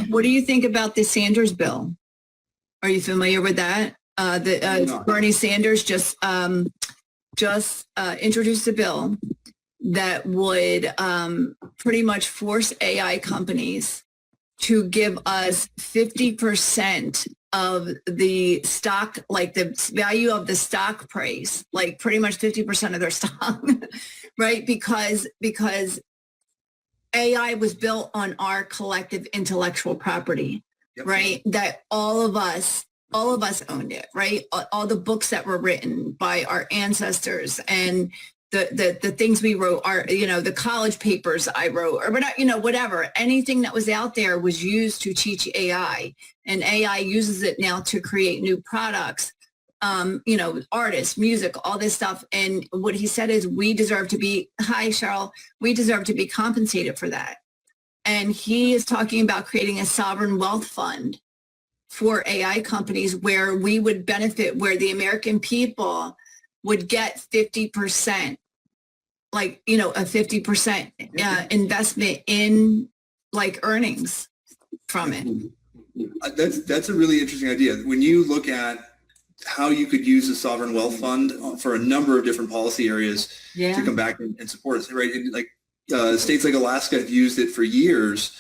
What do you think about the Sanders bill? Are you familiar with that? Bernie Sanders just introduced a bill that would pretty much force AI companies to give us 50% of the stock, like the value of the stock price, like pretty much 50% of their stock, right? Because AI was built on our collective intellectual property, yep. Right? That all of us owned it, right? All the books that were written by our ancestors and the things we wrote, the college papers I wrote, or whatever, anything that was out there was used to teach AI, and AI uses it now to create new products, artists, music, all this stuff. And what he said is we deserve to be compensated for that. And he is talking about creating a sovereign wealth fund for AI companies where we would benefit, where the American people would get 50%, a 50% investment in earnings from it. That's a really interesting idea. When you look at how you could use a sovereign wealth fund for a number of different policy areas to come back and support us, right? And states like Alaska have used it for years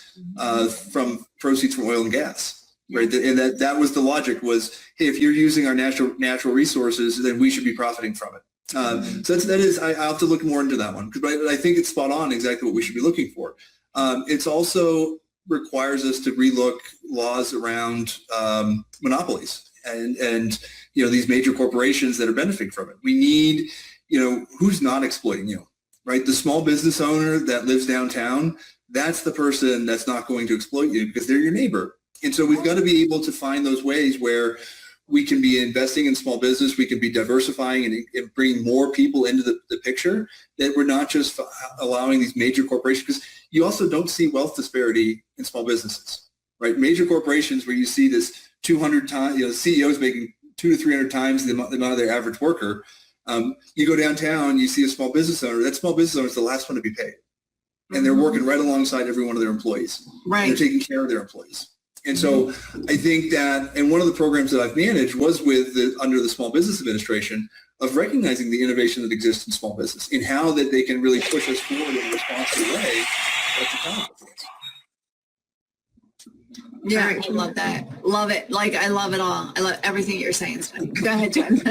from proceeds from oil and gas. Right, and that was the logic was, hey, if you're using our natural resources, then we should be profiting from it. So I have to look more into that one, because I think it's spot on exactly what we should be looking for. It's also requires us to relook laws around monopolies and these major corporations that are benefiting from it. We need who's not exploiting you, right? The small business owner that lives downtown, that's the person that's not going to exploit you because they're your neighbor. And so we've got to be able to find those ways where we can be investing in small business, we can be diversifying and bringing more people into the picture, that we're not just allowing these major corporations, because you also don't see wealth disparity in small businesses, right? Major corporations where you see this 200 times, CEOs making 200 to 300 times the amount of their average worker. You go downtown, you see a small business owner, that small business owner is the last one to be paid. And they're working right alongside every one of their employees. Right. And they're taking care of their employees. And so I think that, and one of the programs that I've managed was under the Small Business Administration, of recognizing the innovation that exists in small business and how that they can really push us forward in a responsible way. That's accountable for us. Yeah, I love that. Love it. I love it all. I love everything you're saying. Go ahead, Jen.